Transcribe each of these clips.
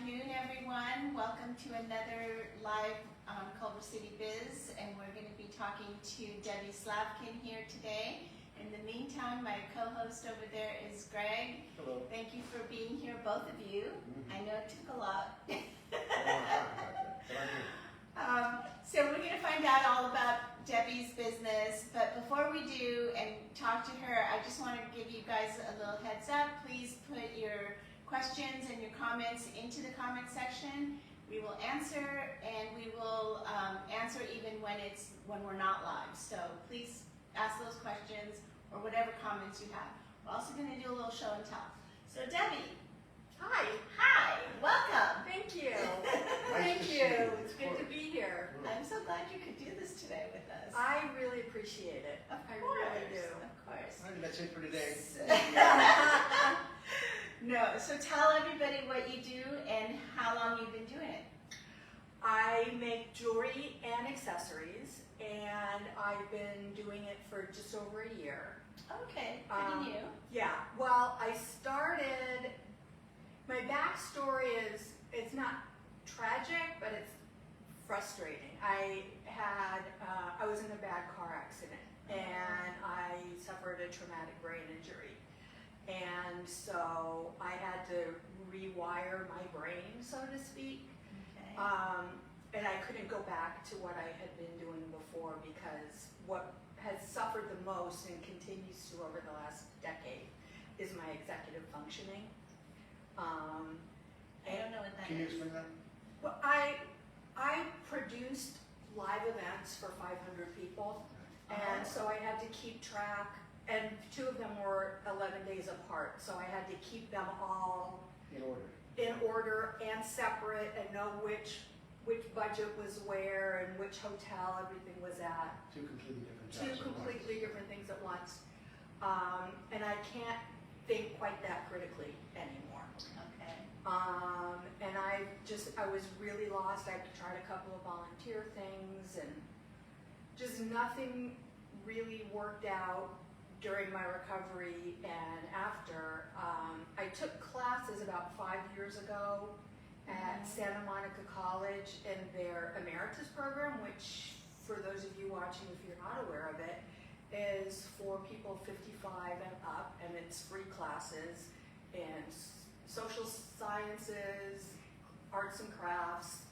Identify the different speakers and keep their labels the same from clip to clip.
Speaker 1: afternoon, everyone. Welcome to another live Culver City Biz, and we're going to be talking to Debbie Slavkin here today. In the meantime, my co-host over there is Greg.
Speaker 2: Hello.
Speaker 1: Thank you for being here, both of you. I know it took a lot. So we're going to find out all about Debbie's business, but before we do and talk to her, I just want to give you guys a little heads up. Please put your questions and your comments into the comment section. We will answer, and we will answer even when we're not live. So please ask those questions or whatever comments you have. We're also going to do a little show and tell. So Debbie. Hi, welcome.
Speaker 3: Thank you.
Speaker 2: Nice
Speaker 3: Thank
Speaker 2: to
Speaker 3: you.
Speaker 2: see you.
Speaker 3: It's good to be here.
Speaker 1: I'm so glad you could do this today with us.
Speaker 3: I really appreciate it.
Speaker 1: Of
Speaker 3: I
Speaker 1: course,
Speaker 3: really do.
Speaker 1: of course.
Speaker 2: All right, that's it for today.
Speaker 1: No, so tell everybody what you do and how long you've been doing it.
Speaker 3: I make jewelry and accessories, and I've been doing it for just over a year.
Speaker 1: Okay, pretty new.
Speaker 3: Yeah, well, I started, my backstory is, it's not tragic, but it's frustrating. I was in a bad car accident, and I suffered a traumatic brain injury. And so I had to rewire my brain, so to speak.
Speaker 1: Okay.
Speaker 3: And I couldn't go back to what I had been doing before, because what has suffered the most and continues to over the last decade is my executive functioning.
Speaker 1: I don't know what that
Speaker 2: Can you
Speaker 1: is.
Speaker 2: explain that?
Speaker 3: Well, I produced live events for 500 people, and so I had to keep track, and 2 of them were 11 days apart, so I had to keep them all
Speaker 2: In order.
Speaker 3: in order and separate and know which budget was where and which hotel everything was at.
Speaker 2: 2 completely different jobs.
Speaker 3: 2
Speaker 2: at once.
Speaker 3: completely different things at once. And I can't think quite that critically anymore.
Speaker 1: Okay.
Speaker 3: And I was really lost. I tried a couple of volunteer things, and just nothing really worked out during my recovery and after. I took classes about 5 years ago at Santa Monica College in their emeritus program, which, for those of you watching, if you're not aware of it, is for people 55 and up, and it's free classes in social sciences, arts and crafts,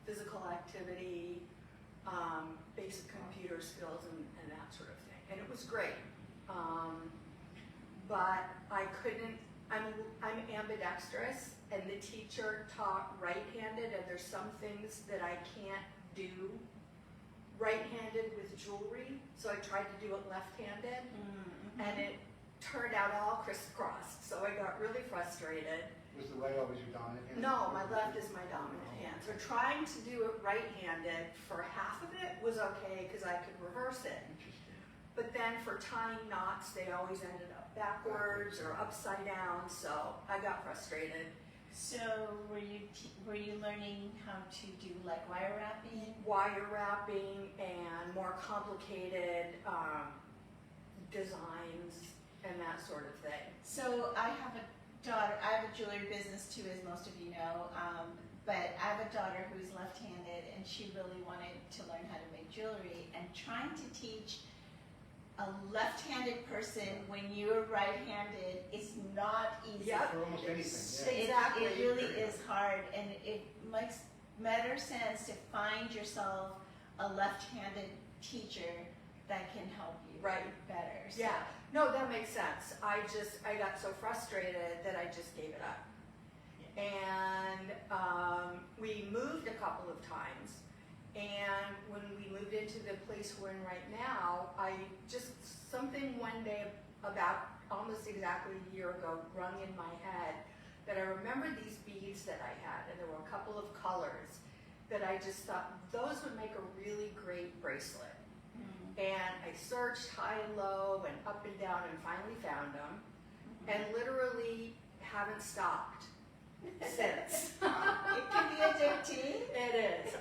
Speaker 3: physical activity, basic computer skills, and that sort of thing. And it was great. But I couldn't, I'm ambidextrous, and the teacher taught right-handed, and there's some things that I can't do right-handed with jewelry, so I tried to do it left-handed, and it turned out all crisscrossed, so I got really frustrated.
Speaker 2: Was the right always your dominant hand?
Speaker 3: No, my left is my dominant hand. So trying to do it right-handed for half of it was okay, because I could reverse it.
Speaker 2: Interesting.
Speaker 3: But then for tying knots, they always ended up backwards or upside down, so I got frustrated.
Speaker 1: So were you learning how to do like wire wrapping?
Speaker 3: Wire wrapping and more complicated designs and that sort of thing.
Speaker 1: So I have a daughter. I have a jewelry business too, as most of you know. But I have a daughter who's left-handed, and she really wanted to learn how to make jewelry. And trying to teach a left-handed person when you're right-handed is not easy.
Speaker 3: Yep.
Speaker 2: For almost anything,
Speaker 3: Exactly.
Speaker 1: It really is hard, and it makes better sense to find yourself a left-handed teacher that can help you
Speaker 3: Right.
Speaker 1: better. So.
Speaker 3: Yeah, no, that makes sense. I got so frustrated that I just gave it up. And we moved a couple of times. And when we moved into the place we're in right now, something one day about almost exactly a year ago rung in my head that I remembered these beads that I had, and there were a couple of colors that I just thought those would make a really great bracelet. And I searched high and low and up and down and finally found them, and literally haven't stopped since.
Speaker 1: It can be addicting.
Speaker 3: It is.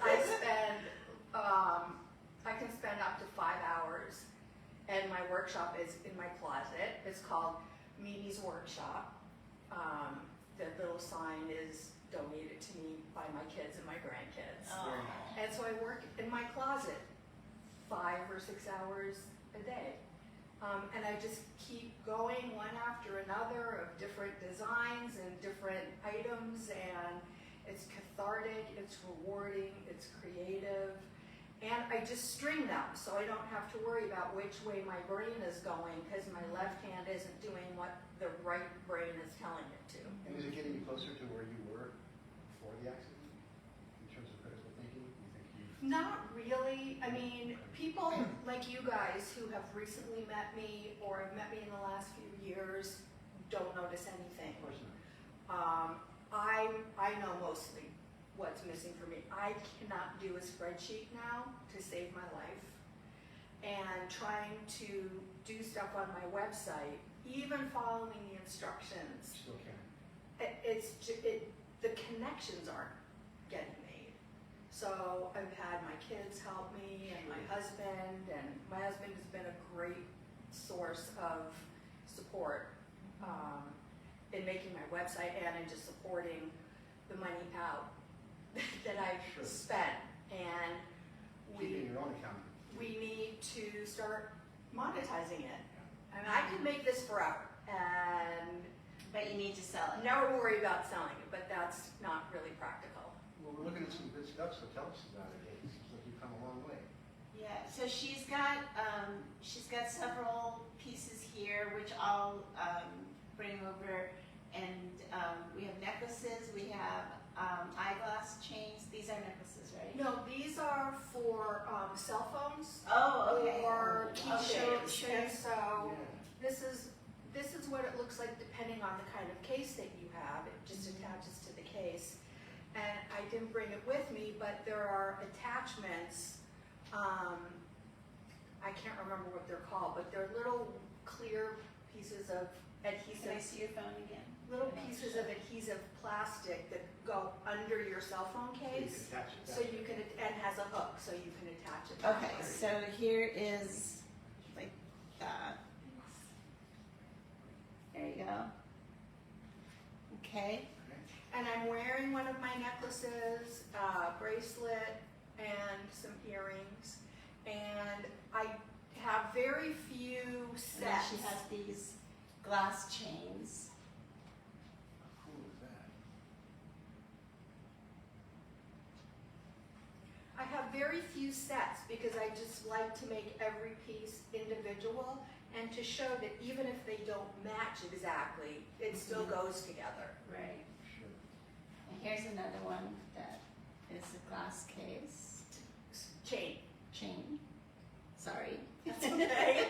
Speaker 3: I can spend up to 5 hours, and my workshop is in my closet. It's called Mimi's Workshop. The little sign is donated to me by my kids and my grandkids.
Speaker 1: Oh.
Speaker 2: Very nice.
Speaker 3: And so I work in my closet 5 or 6 hours a day. And I just keep going one after another of different designs and different items, and it's cathartic, it's rewarding, it's creative, and I just string them so I don't have to worry about which way my brain is going because my left hand isn't doing what the right brain is telling it to.
Speaker 2: And is it getting you closer to where you were before the accident in terms of critical thinking? You think you?
Speaker 3: Not really. I mean, people like you guys who have recently met me or have met me in the last few years don't notice anything.
Speaker 2: Of course not.
Speaker 3: I know mostly what's missing for me. I cannot do a spreadsheet now to save my life. And trying to do stuff on my website, even following the instructions,
Speaker 2: Still can.
Speaker 3: the connections aren't getting made. So I've had my kids help me and my husband has been a great source of support in making my website and in just supporting the money out that I've
Speaker 2: Sure.
Speaker 3: spent. And
Speaker 2: Keeping your own account.
Speaker 3: we need to start monetizing it. And I could make this forever and
Speaker 1: But you need to sell it.
Speaker 3: never worry about selling it, but that's not really practical.
Speaker 2: Well, we're looking at some good stuff, so tell us about it. It seems like you've come a long way.
Speaker 1: Yeah, so she's got several pieces here, which I'll bring over, and we have necklaces, we have eyeglass chains. These are necklaces, right?
Speaker 3: No, these are for cell phones
Speaker 1: Oh, okay.
Speaker 3: or
Speaker 1: I'll show you.
Speaker 3: keychains. So
Speaker 2: Yeah.
Speaker 3: this is what it looks like depending on the kind of case that you have. It just attaches to the case. And I didn't bring it with me, but there are attachments. I can't remember what they're called, but they're little clear pieces of
Speaker 1: Can I
Speaker 3: adhesive,
Speaker 1: see your phone again?
Speaker 3: little pieces of adhesive plastic that go under your cell phone
Speaker 2: So you
Speaker 3: case.
Speaker 2: can attach it
Speaker 3: So
Speaker 2: back.
Speaker 3: you can, and has a hook, so you can attach it back.
Speaker 1: Okay, so here is like that. There you go. Okay.
Speaker 3: And I'm wearing one of my necklaces, bracelet, and some earrings. And I have very few
Speaker 1: And then
Speaker 3: sets.
Speaker 1: she has these glass chains.
Speaker 2: How cool is that?
Speaker 3: I have very few sets because I just like to make every piece individual and to show that even if they don't match exactly, it still goes together.
Speaker 1: Right.
Speaker 2: Sure.
Speaker 1: And here's another one that is a glass case.
Speaker 3: Chain.
Speaker 1: Chain. Sorry.
Speaker 3: That's okay.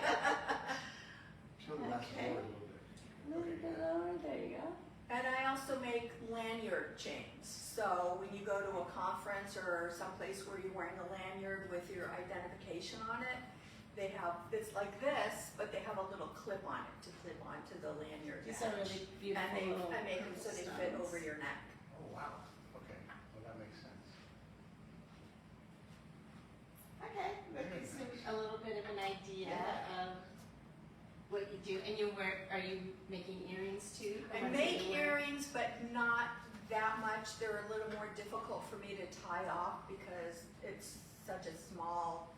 Speaker 2: Show the last
Speaker 1: Okay.
Speaker 2: forward a little bit.
Speaker 1: A little bit lower. There you go.
Speaker 3: And I also make lanyard chains. So when you go to a conference or someplace where you're wearing a lanyard with your identification on it, they have, it's like this, but they have a little clip on it to clip onto the lanyard.
Speaker 1: These are
Speaker 3: edge.
Speaker 1: really beautiful.
Speaker 3: And
Speaker 1: little
Speaker 3: I make them so they fit
Speaker 1: stones.
Speaker 3: over your neck.
Speaker 2: Oh, wow. Okay. Well, that makes sense.
Speaker 1: Okay, that gives them a little bit of an idea of what you do. And are you making earrings too? The
Speaker 3: I
Speaker 1: ones that
Speaker 3: make
Speaker 1: you wear?
Speaker 3: earrings, but not that much. They're a little more difficult for me to tie off because it's such a small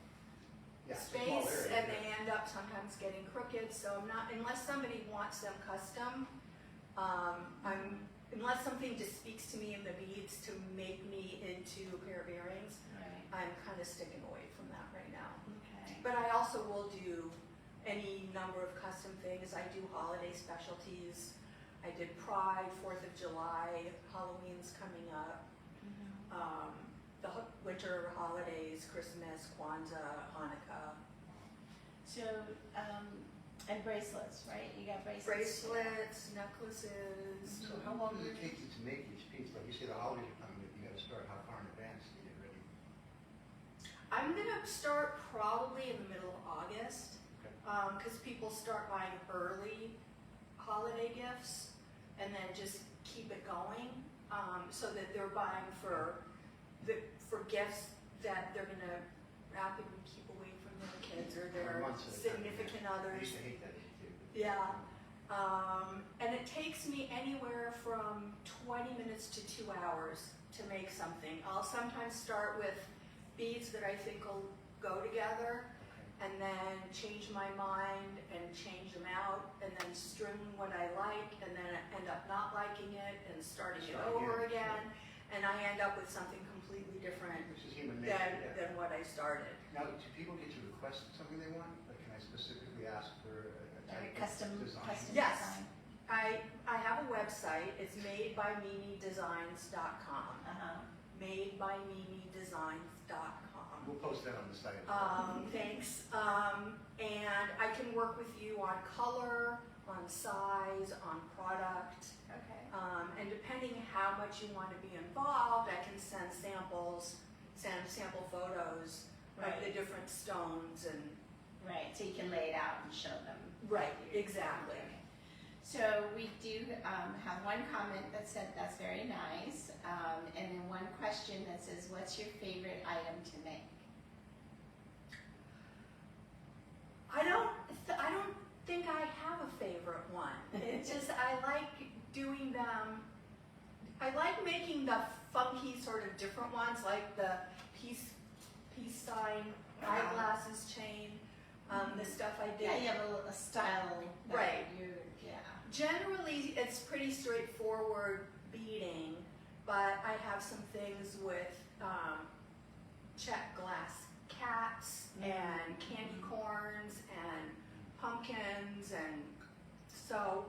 Speaker 2: Yeah, it's a small
Speaker 3: space,
Speaker 2: area,
Speaker 3: and
Speaker 2: yeah.
Speaker 3: they end up sometimes getting crooked. So I'm not, unless somebody wants them custom, unless something just speaks to me in the beads to make me into a pair of earrings,
Speaker 1: Right.
Speaker 3: I'm kind of sticking away from that right now.
Speaker 1: Okay.
Speaker 3: But I also will do any number of custom things. I do holiday specialties. I did Pride, 4th of July, Halloween's coming up. The winter holidays, Christmas, Kwanzaa, Hanukkah.
Speaker 1: So, and bracelets, right? You got bracelets. too.
Speaker 3: Bracelets, necklaces.
Speaker 2: So how long does it take you to make each piece? Like you say, the holidays are coming, you got to start how far in advance to get ready?
Speaker 3: I'm gonna start probably in the middle of August,
Speaker 2: Okay.
Speaker 3: because people start buying early holiday gifts and then just keep it going, so that they're buying for gifts that they're gonna rapidly keep away from their kids or their
Speaker 2: Months at a time,
Speaker 3: significant
Speaker 2: yeah. I
Speaker 3: others.
Speaker 2: used to hate that issue too.
Speaker 3: Yeah, And it takes me anywhere from 20 minutes to 2 hours to make something. I'll sometimes start with beads that I think will go together, and then change my mind and change them out, and then string what I like, and then I end up not liking it and starting it over again, and I end up with something completely different
Speaker 2: Which is human nature, yeah.
Speaker 3: than what I started.
Speaker 2: Now, do people get to request something they want? Like, can I specifically ask for a type of
Speaker 1: Custom
Speaker 2: design?
Speaker 3: Yes.
Speaker 1: design.
Speaker 3: I have a website. It's madebyMimiDesigns.com. MadebyMimiDesigns.com.
Speaker 2: We'll post that on the site.
Speaker 3: Thanks. And I can work with you on color, on size, on product.
Speaker 1: Okay.
Speaker 3: And depending how much you want to be involved, I can send samples, send sample photos of the different stones and.
Speaker 1: Right, so you can lay it out and show them.
Speaker 3: Right, exactly.
Speaker 1: Okay. So we do have one comment that said that's very nice, and then one question that says, what's your favorite item to make?
Speaker 3: I don't think I have a favorite one. It's just I like doing them. I like making the funky sort of different ones, like the peace sign, eyeglasses chain, the stuff I did.
Speaker 1: Yeah, you have a style. That
Speaker 3: Right.
Speaker 1: Yeah.
Speaker 3: Generally, it's pretty straightforward beading, but I have some things with check glass cats and candy corns and pumpkins, and so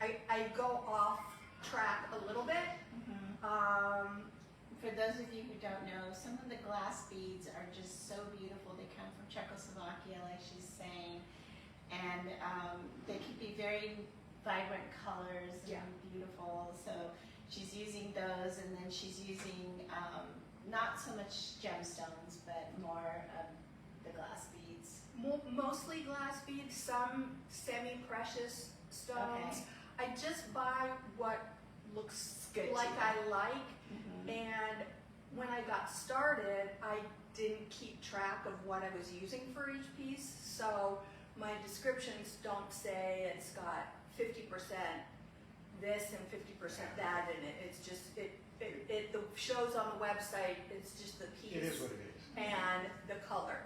Speaker 3: I go off track a little bit.
Speaker 1: For those of you who don't know, some of the glass beads are just so beautiful. They come from Czechoslovakia, like she's saying, and they can be very vibrant colors and beautiful. So she's using those, and then she's using not so much gemstones, but more of the glass beads.
Speaker 3: Mostly glass beads, some semi-precious stones.
Speaker 1: Okay.
Speaker 3: I just buy what looks
Speaker 1: Good to
Speaker 3: like
Speaker 1: you.
Speaker 3: I like, and when I got started, I didn't keep track of what I was using for each piece, so my descriptions don't say it's got 50% this and 50% that in it. It's just, the shows on the website, it's just the piece.
Speaker 2: It is what it is.
Speaker 3: And the color.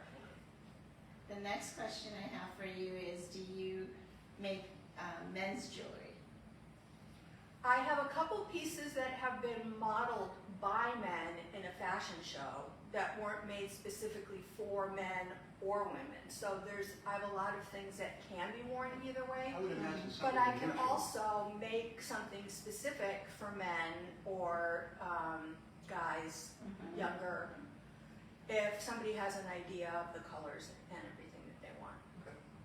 Speaker 1: The next question I have for you is, do you make men's jewelry?
Speaker 3: I have a couple pieces that have been modeled by men in a fashion show that weren't made specifically for men or women. So I have a lot of things that can be worn either way.
Speaker 2: I would imagine
Speaker 3: But
Speaker 2: something
Speaker 3: I can
Speaker 2: unusual.
Speaker 3: also make something specific for men or guys younger if somebody has an idea of the colors and everything that they want.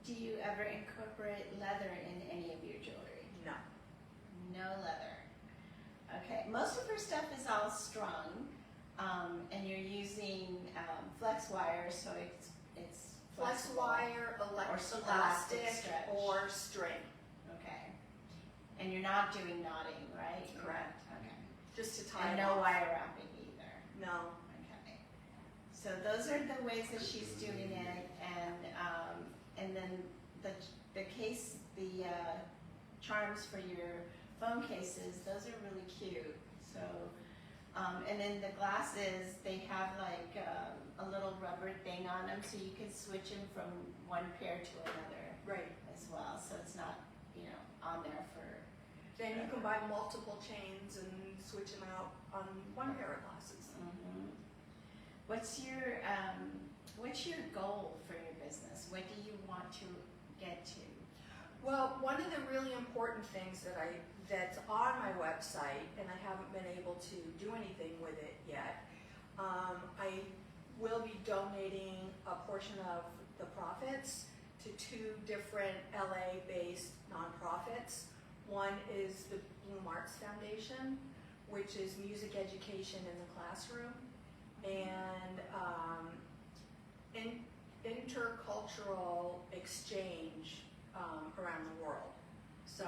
Speaker 1: Do you ever incorporate leather in any of your jewelry?
Speaker 3: No.
Speaker 1: No leather. Okay, most of her stuff is all strung, and you're using flex wire, so it's
Speaker 3: Flex
Speaker 1: flexible.
Speaker 3: wire,
Speaker 1: elastic
Speaker 3: elastic,
Speaker 1: stretch.
Speaker 3: or string.
Speaker 1: Okay, and you're not doing knotting, right?
Speaker 3: Correct.
Speaker 1: Okay,
Speaker 3: Just to tie
Speaker 1: and
Speaker 3: it
Speaker 1: no
Speaker 3: off.
Speaker 1: wire wrapping either.
Speaker 3: No.
Speaker 1: Okay, so those are the ways that she's doing it, and then the case, the charms for your phone cases, those are really cute. So, and then the glasses, they have like a little rubber thing on them, so you can switch them from one pair to another
Speaker 3: Right.
Speaker 1: as well. So it's not, on there for.
Speaker 3: Then you can buy multiple chains and switch them out on one pair of glasses.
Speaker 1: What's your goal for your business? What do you want to get to?
Speaker 3: Well, one of the really important things that's on my website, and I haven't been able to do anything with it yet, I will be donating a portion of the profits to 2 different LA-based nonprofits. One is the Bloom Arts Foundation, which is music education in the classroom, and intercultural exchange around the world. So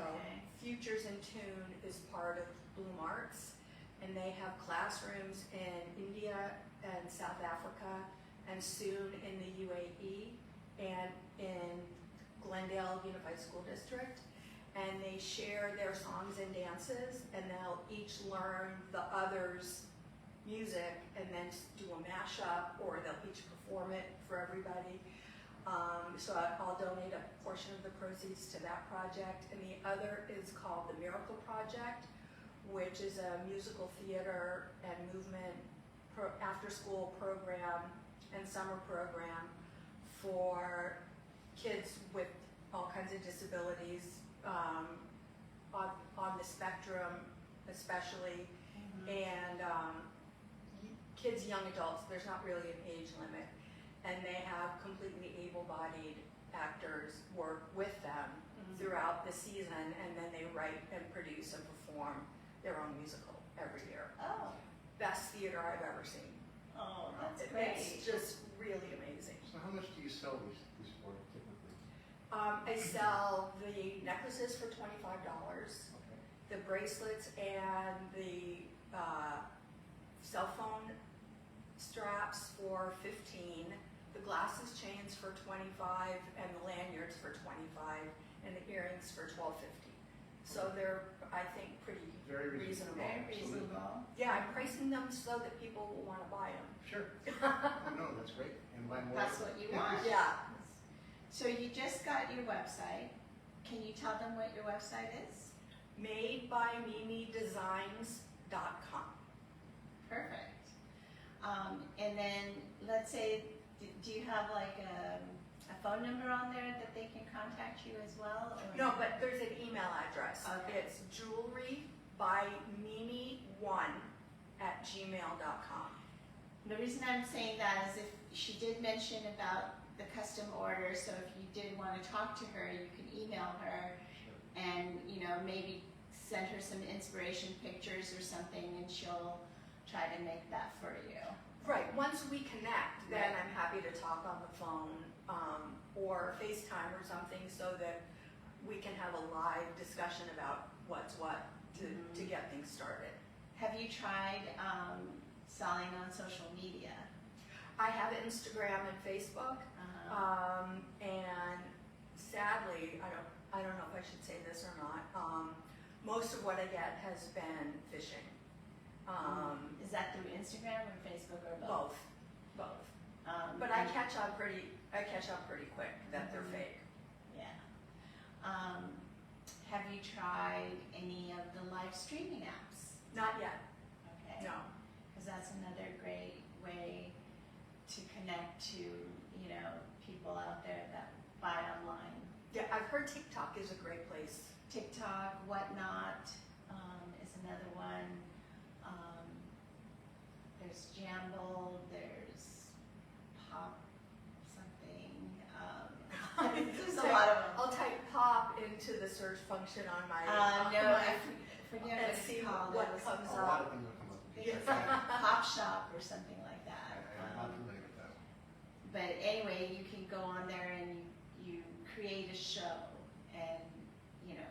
Speaker 3: Futures in Tune is part of Bloom Arts, and they have classrooms in India and South Africa, and soon in the UAE and in Glendale Unified School District. and they share their songs and dances, and they'll each learn the other's music and then do a mashup, or they'll each perform it for everybody. So I'll donate a portion of the proceeds to that project, and the other is called the Miracle Project, which is a musical theater and movement after-school program and summer program for kids with all kinds of disabilities, on the spectrum especially, and kids, young adults. There's not really an age limit, and they have completely able-bodied actors work with them throughout the season, and then they write and produce and perform their own musical every year.
Speaker 1: Oh.
Speaker 3: Best theater I've ever seen.
Speaker 1: Oh, that's great.
Speaker 3: It's just really amazing.
Speaker 2: So how much do you sell these for typically?
Speaker 3: I sell the necklaces for $25,
Speaker 2: Okay.
Speaker 3: the bracelets and the cell phone straps for $15, the glasses chains for $25, and the lanyards for $25, and the earrings for $12.50. So they're, I think, pretty
Speaker 2: Very
Speaker 3: reasonable.
Speaker 1: Very reasonable.
Speaker 3: Yeah, I'm pricing them so that people will want to buy them.
Speaker 2: Sure. Oh, no, that's great. And buy more.
Speaker 1: That's what you want.
Speaker 3: Yeah.
Speaker 1: So you just got your website. Can you tell them what your website is?
Speaker 3: MadeByMimiDesigns.com.
Speaker 1: Perfect. And then let's say, do you have like a phone number on there that they can contact you as well? Or?
Speaker 3: No, but there's an email address.
Speaker 1: Okay.
Speaker 3: It's jewelrybymimi1@gmail.com.
Speaker 1: The reason I'm saying that is if she did mention about the custom order, so if you did want to talk to her, you can email her and, you know, maybe send her some inspiration pictures or something, and she'll try to make that for you.
Speaker 3: Right, once we connect, then
Speaker 1: Right.
Speaker 3: I'm happy to talk on the phone or FaceTime or something so that we can have a live discussion about what's what to get things started.
Speaker 1: Have you tried selling on social media?
Speaker 3: I have Instagram and Facebook, and sadly, I don't know if I should say this or not. Most of what I get has been phishing.
Speaker 1: Is that through Instagram or Facebook or both?
Speaker 3: Both. But I catch on pretty quick that they're fake.
Speaker 1: Yeah. Have you tried any of the live streaming apps?
Speaker 3: Not yet.
Speaker 1: Okay.
Speaker 3: No.
Speaker 1: Because that's another great way to connect to, you know, people out there that buy online.
Speaker 3: Yeah, I've heard TikTok is a great place.
Speaker 1: TikTok, Whatnot is another one. There's Jamble, there's Pop something. There's a lot of them.
Speaker 3: I'll type pop into the search function on my
Speaker 1: No, I forget
Speaker 3: and
Speaker 1: what
Speaker 3: see
Speaker 1: it's called.
Speaker 3: what
Speaker 1: It was
Speaker 3: comes
Speaker 2: A
Speaker 3: up.
Speaker 2: lot of things will come up. with
Speaker 1: It's
Speaker 2: you.
Speaker 1: like Pop Shop or something like that.
Speaker 2: I'm not familiar with that.
Speaker 1: But anyway, you can go on there and you create a show, and you know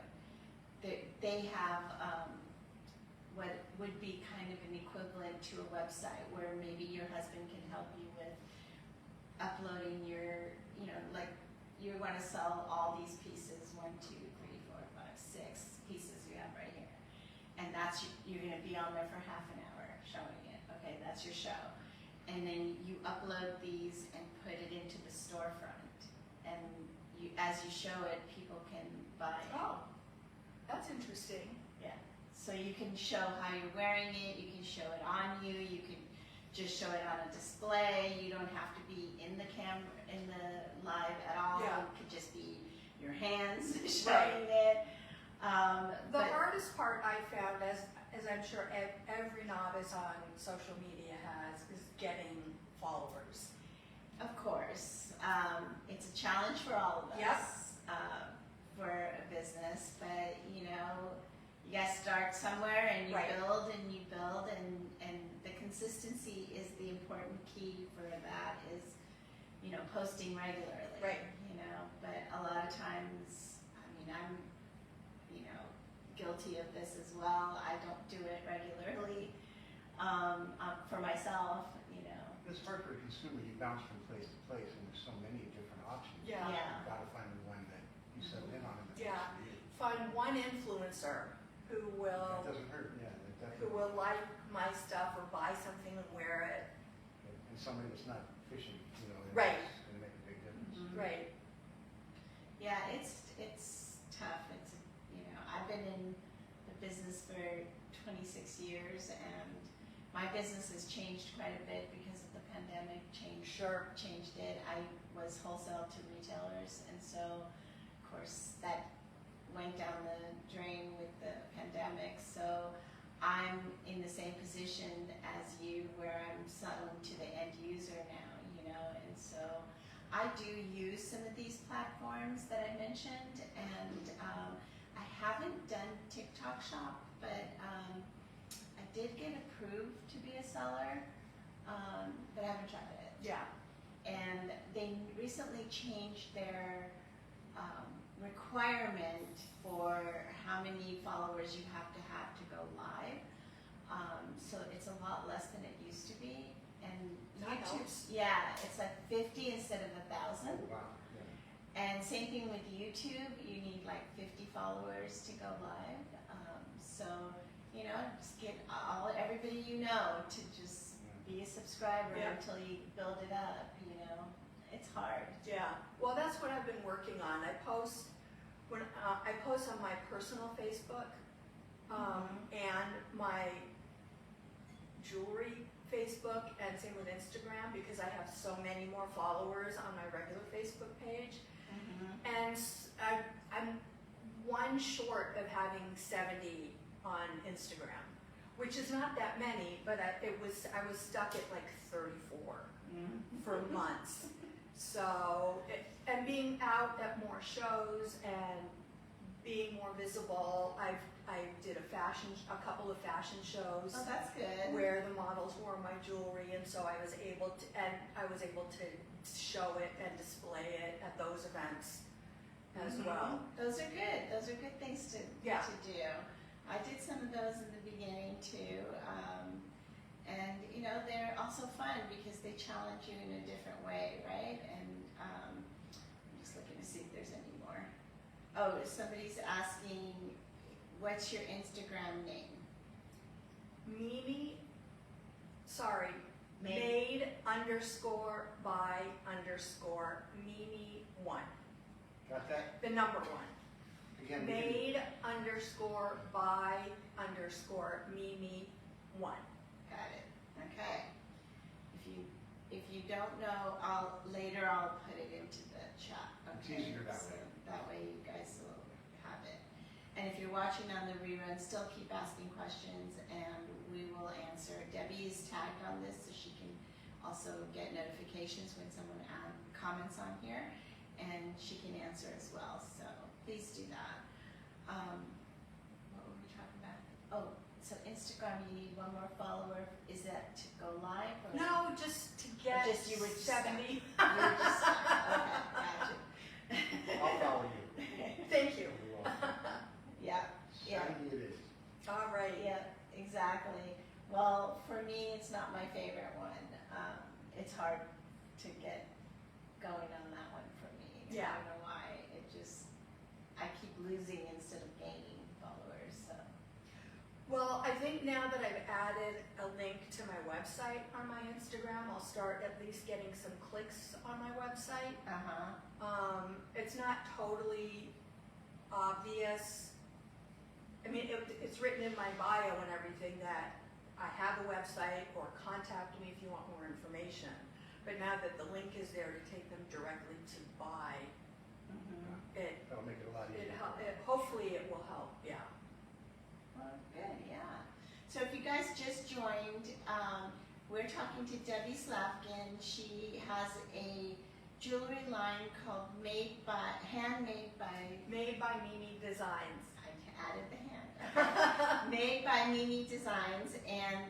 Speaker 1: they have what would be kind of an equivalent to a website where maybe your husband can help you with uploading your, you know, like you want to sell all these pieces, 1, 2, 3, 4, 5, 6 pieces you have right here, and that's you're going to be on there for half an hour showing it. Okay, that's your show. And then you upload these and put it into the storefront, and as you show it, people can buy it.
Speaker 3: Oh, that's interesting.
Speaker 1: Yeah. So you can show how you're wearing it. You can show it on you. You can just show it on a display. You don't have to be in the live at all.
Speaker 3: Yeah.
Speaker 1: It could just be your hands showing it.
Speaker 3: The hardest part I found, as I'm sure every novice on social media has, is getting followers.
Speaker 1: Of course, it's a challenge for all of us.
Speaker 3: Yep.
Speaker 1: For a business, but you know, you gotta start somewhere, and you
Speaker 3: Right.
Speaker 1: build and you build, and the consistency is the important key for that. Is, you know, posting regularly.
Speaker 3: Right.
Speaker 1: You know, but a lot of times, I mean, I'm, you know, guilty of this as well. I don't do it regularly for myself. You know.
Speaker 2: It's hard for a consumer. You bounce from place to place, and there's so many different options.
Speaker 3: Yeah.
Speaker 1: Yeah.
Speaker 2: You've got to find the one that you settle in on. And that
Speaker 3: Yeah.
Speaker 2: works for you.
Speaker 3: find one influencer who will
Speaker 2: That doesn't hurt, yeah, that
Speaker 3: who
Speaker 2: definitely.
Speaker 3: will like my stuff or buy something and wear it.
Speaker 2: And somebody that's not fishing,
Speaker 3: Right.
Speaker 2: it's gonna make a big difference.
Speaker 1: Mhm.
Speaker 3: Right.
Speaker 1: Yeah, it's tough. I've been in the business for 26 years, and my business has changed quite a bit because of the pandemic. Changed it. I was wholesale to retailers, and so of course that went down the drain with the pandemic. So I'm in the same position as you, where I'm selling to the end user now, and so I do use some of these platforms that I mentioned, and I haven't done TikTok Shop, but I did get approved to be a seller, but I haven't tried it.
Speaker 3: Yeah.
Speaker 1: And they recently changed their requirement for how many followers you have to go live. So it's a lot less than it used to be. And
Speaker 3: That
Speaker 1: YouTube,
Speaker 3: helps.
Speaker 1: yeah, it's like 50 instead of 1,000.
Speaker 2: Oh, wow, yeah.
Speaker 1: And same thing with YouTube, you need like 50 followers to go live. So, just get everybody to just be a subscriber
Speaker 3: Yeah.
Speaker 1: until you build it up, It's hard.
Speaker 3: Yeah. Well, that's what I've been working on. I post on my personal Facebook and my jewelry Facebook, and same with Instagram, because I have so many more followers on my regular Facebook page. And I'm one short of having 70 on Instagram, which is not that many, but I was stuck at like 34 for months. So, and being out at more shows and being more visible, I did a couple of fashion shows
Speaker 1: Oh, that's good.
Speaker 3: where the models wore my jewelry, and so I was able to show it and display it at those events as well.
Speaker 1: Those are good. Those are good things to
Speaker 3: Yeah.
Speaker 1: do. I did some of those in the beginning too, and they're also fun because they challenge you in a different way, right? And I'm just looking to see if there's any more. Oh, somebody's asking, what's your Instagram name?
Speaker 3: Made _ by _Mimi1.
Speaker 2: Got that?
Speaker 3: The number one.
Speaker 2: Again,
Speaker 3: Made _ by _Mimi1.
Speaker 1: Got it. Okay. If you don't know, I'll put it into the chat.
Speaker 2: It's
Speaker 1: Okay.
Speaker 2: easier that
Speaker 1: So
Speaker 2: way.
Speaker 1: that way you guys will have it. And if you're watching on the rerun, still keep asking questions and we will answer. Debbie is tagged on this so she can also get notifications when someone comments on here, and she can answer as well. So please do that. What were we talking about? Oh, so Instagram, you need one more follower. Is that to go live? Or
Speaker 3: No, just to get
Speaker 1: Just you were just
Speaker 3: 70.
Speaker 1: You were just okay, gotcha.
Speaker 2: I'll follow you.
Speaker 3: Thank you.
Speaker 2: You're welcome.
Speaker 1: Yeah, yeah.
Speaker 2: 70 it is.
Speaker 3: All right.
Speaker 1: Yeah, exactly. Well, for me, it's not my favorite one. It's hard to get going on that one for me.
Speaker 3: Yeah.
Speaker 1: I don't know why. I keep losing instead of gaining followers. So.
Speaker 3: Well, I think now that I've added a link to my website on my Instagram, I'll start at least getting some clicks on my website. It's not totally obvious. I mean, it's written in my bio and everything that I have a website, or contact me if you want more information. But now that the link is there to take them directly to buy,
Speaker 2: That'll make it a lot easier.
Speaker 3: hopefully it will help, yeah.
Speaker 1: Well, good, yeah. So if you guys just joined, we're talking to Debbie Slavkin. She has a jewelry line called Handmade by
Speaker 3: Mimi Designs.
Speaker 1: I added the hand. Made by Mimi Designs, and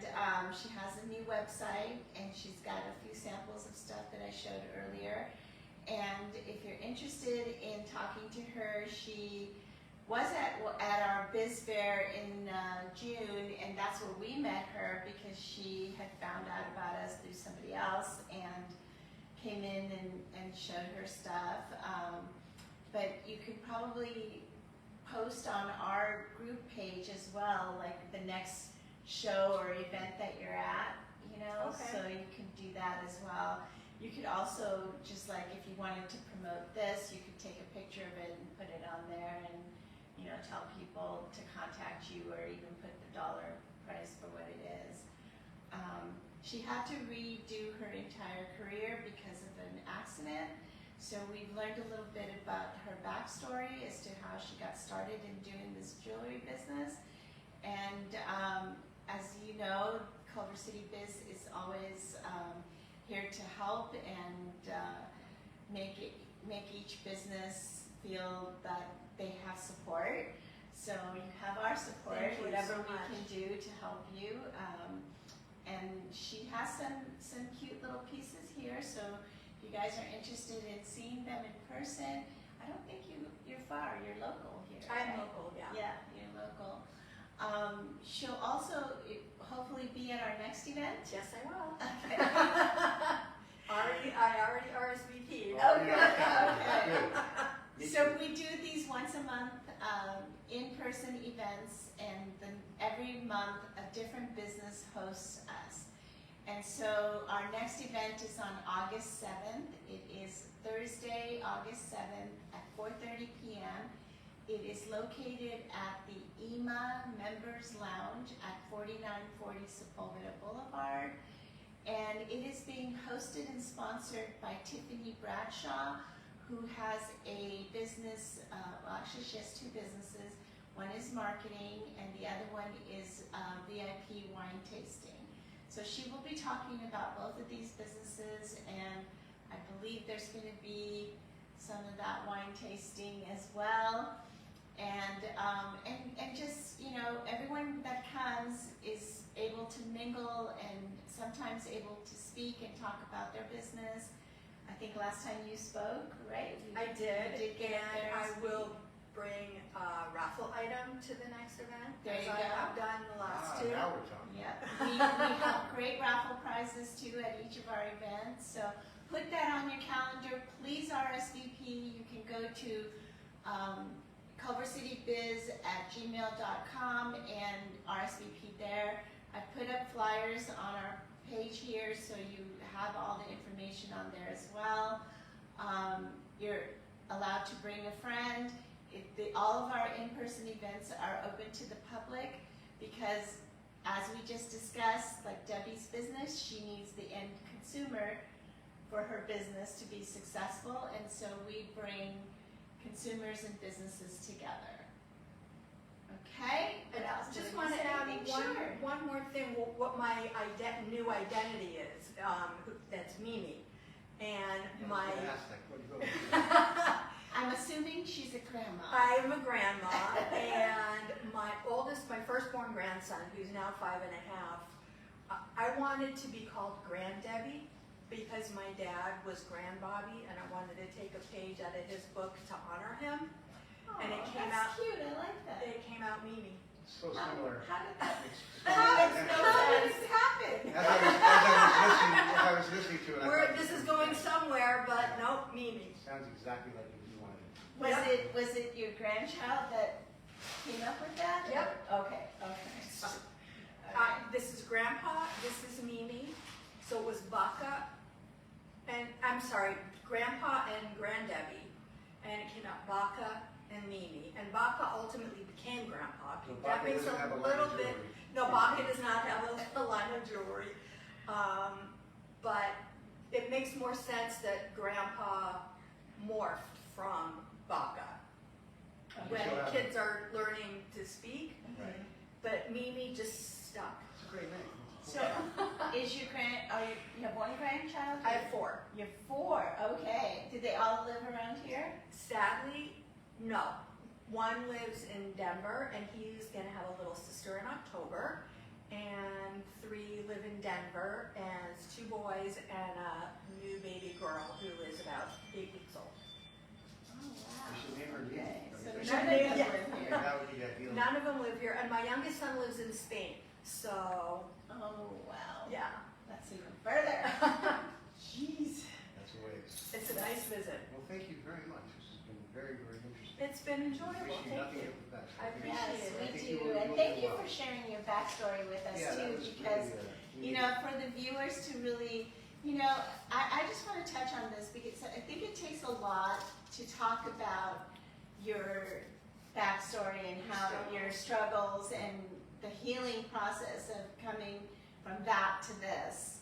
Speaker 1: she has a new website, and she's got a few samples of stuff that I showed earlier. And if you're interested in talking to her, she was at our Biz Fair in June, and that's where we met her because she had found out about us through somebody else and came in and showed her stuff. But you could probably post on our group page as well, like the next show or event that you're at, you know,
Speaker 3: Okay.
Speaker 1: so you can do that as well. You could also, just like if you wanted to promote this, you could take a picture of it and put it on there and, you know, tell people to contact you or even put the dollar price for what it is. She had to redo her entire career because of an accident. So we've learned a little bit about her backstory as to how she got started in doing this jewelry business. And as you know, Culver City Biz is always here to help and make each business feel that they have support. So you have our support,
Speaker 3: Thank you
Speaker 1: whatever
Speaker 3: so
Speaker 1: we
Speaker 3: much.
Speaker 1: can do to help you. And she has some cute little pieces here, so if you guys are interested in seeing them in person, I don't think you're far, you're local here.
Speaker 3: I'm
Speaker 1: right?
Speaker 3: local, yeah.
Speaker 1: Yeah, you're local. She'll also hopefully be at our next event.
Speaker 3: Yes, I will.
Speaker 1: Okay.
Speaker 3: I already RSVP'd.
Speaker 1: Oh, good, okay.
Speaker 2: Good. Me
Speaker 1: So
Speaker 2: too.
Speaker 1: we do these once a month in-person events, and then every month a different business hosts us. And so our next event is on August 7th. It is Thursday, August 7th at 4:30 p.m. It is located at the EMA Members Lounge at 4940 Sepulveda Boulevard. And it is being hosted and sponsored by Tiffany Bradshaw, who has a business, well actually she has two businesses. One is marketing and the other one is VIP wine tasting. So she will be talking about both of these businesses, and I believe there's going to be some of that wine tasting as well. And just, you know, everyone that comes is able to mingle and sometimes able to speak and talk about their business. I think last time you spoke, right?
Speaker 3: I did,
Speaker 1: You did get up there
Speaker 3: and I
Speaker 1: and
Speaker 3: will bring a raffle item to the next event.
Speaker 1: There you
Speaker 3: as
Speaker 1: go.
Speaker 3: I've done the last two.
Speaker 2: Now we're talking.
Speaker 1: Yep, we have great raffle prizes too at each of our events, so put that on your calendar. Please RSVP. You can go to culvercitybiz@gmail.com and RSVP there. I put up flyers on our page here, so you have all the information on there as well. You're allowed to bring a friend. All of our in-person events are open to the public because, as we just discussed, like Debbie's business, she needs the end consumer for her business to be successful, and so we bring consumers and businesses together. Okay? What else?
Speaker 3: Just
Speaker 1: Did I
Speaker 3: want
Speaker 1: miss
Speaker 3: to add
Speaker 1: anything? Sure.
Speaker 3: one more thing, what my new identity is. That's Mimi. And
Speaker 2: Yeah,
Speaker 3: my,
Speaker 2: I was gonna ask that. What do you go with?
Speaker 1: I'm assuming she's a grandma.
Speaker 3: I am a grandma, and my firstborn grandson, who's now 5.5, I wanted to be called Grand Debbie because my dad was Grand Bobby, and I wanted to take a page out of his book to honor him. And it came
Speaker 1: that's
Speaker 3: out-
Speaker 1: cute. I like that.
Speaker 3: It came out Mimi.
Speaker 2: So similar.
Speaker 1: How did that?
Speaker 3: How did
Speaker 1: this happen?
Speaker 2: As I was listening to it, I thought
Speaker 3: This is going somewhere, but nope, Mimi.
Speaker 2: sounds exactly like you wanted it.
Speaker 1: Was it your grandchild that came up with that?
Speaker 3: Yep.
Speaker 1: Okay. Okay.
Speaker 3: This is Grandpa, this is Mimi, so it was Baka, and I'm sorry, Grandpa and Granddebbie, and it came out Baka and Mimi, and Baka ultimately became Grandpa.
Speaker 2: So
Speaker 3: That
Speaker 2: Baka
Speaker 3: makes
Speaker 2: doesn't have
Speaker 3: a
Speaker 2: a line
Speaker 3: little
Speaker 2: of
Speaker 3: bit,
Speaker 2: jewelry.
Speaker 3: no, Baka does not have a line of jewelry, but it makes more sense that Grandpa morphed from Baka. When
Speaker 2: still have
Speaker 3: kids are learning to speak,
Speaker 2: Right.
Speaker 3: but Mimi just stuck.
Speaker 2: It's a great name.
Speaker 1: So, is your you have one grandchild?
Speaker 3: I have 4.
Speaker 1: You have 4. Okay. Did they all live around here?
Speaker 3: Sadly, no. One lives in Denver, and he's going to have a little sister in October. And 3 live in Denver, and it's 2 boys and a new baby girl who is about 8 weeks old.
Speaker 1: Oh wow.
Speaker 2: You should name her Mimi.
Speaker 1: Okay. So
Speaker 2: Don't you
Speaker 1: none
Speaker 2: think?
Speaker 1: of them
Speaker 3: Yeah.
Speaker 1: live here.
Speaker 2: That would be ideal.
Speaker 3: None of them live here, and my youngest son lives in Spain. So,
Speaker 1: Oh wow.
Speaker 3: yeah,
Speaker 1: That's even further. Jeez.
Speaker 2: That's the way it's.
Speaker 3: it's a nice visit.
Speaker 2: Well, thank you very much. This has been very, very interesting.
Speaker 3: It's been enjoyable.
Speaker 2: Wish you
Speaker 3: Thank
Speaker 2: nothing
Speaker 3: you.
Speaker 2: but the best.
Speaker 3: I appreciate
Speaker 1: Yes,
Speaker 3: it.
Speaker 1: we
Speaker 2: I think
Speaker 1: do.
Speaker 2: you will
Speaker 1: And
Speaker 2: do
Speaker 1: thank you
Speaker 2: well.
Speaker 1: for sharing your backstory with us
Speaker 2: Yeah, that
Speaker 1: too,
Speaker 2: was
Speaker 1: because
Speaker 2: really,
Speaker 1: you know, for the viewers to really, you know, I just want to touch on this because I think it takes a lot to talk about your backstory and how your struggles and the healing process of coming from that to this,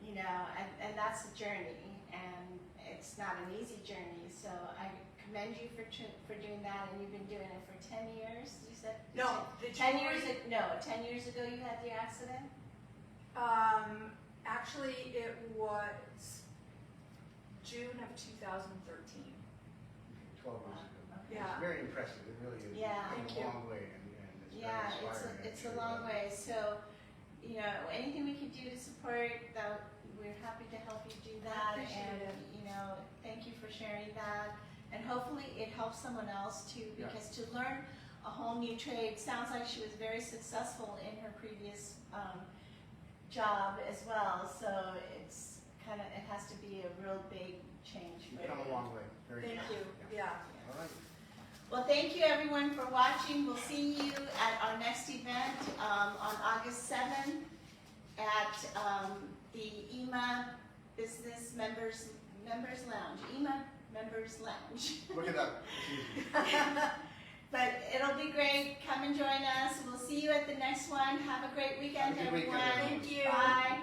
Speaker 1: you know, and that's a journey, and it's not an easy journey. So I commend you for doing that, and you've been doing it for 10 years. You said
Speaker 3: No, the
Speaker 1: 10
Speaker 3: jewelry-
Speaker 1: years. No, 10 years ago you had the accident.
Speaker 3: Actually, it was June of 2013.
Speaker 2: 12 months ago.
Speaker 1: Okay.
Speaker 3: Yeah.
Speaker 2: It's very impressive, it really is.
Speaker 1: Yeah.
Speaker 2: It's
Speaker 3: Thank
Speaker 2: come
Speaker 3: you.
Speaker 2: a long way, and it's
Speaker 1: Yeah,
Speaker 2: very inspiring.
Speaker 1: it's a long way. So, you know, anything we can do to support that, we're happy to help you do that.
Speaker 3: appreciate
Speaker 1: And
Speaker 3: it.
Speaker 1: you know, thank you for sharing that. And hopefully it helps someone else too,
Speaker 2: Yeah.
Speaker 1: because to learn a whole new trade sounds like she was very successful in her previous job as well. So it's kind of, it has to be a real big change.
Speaker 2: You've
Speaker 1: for
Speaker 2: come a
Speaker 1: you.
Speaker 2: long way, very
Speaker 3: Thank
Speaker 2: impressive.
Speaker 3: you. Yeah.
Speaker 2: All right.
Speaker 1: Well, thank you everyone for watching. We'll see you at our next event on August 7th at the EMA Business Members Lounge. EMA Members Lounge.
Speaker 2: Look it up. It's easy.
Speaker 1: But it'll be great. Come and join us. We'll see you at the next one. Have a great weekend,
Speaker 2: Have a good weekend,
Speaker 1: everyone.
Speaker 2: everyone.
Speaker 3: Thank you.
Speaker 1: Bye.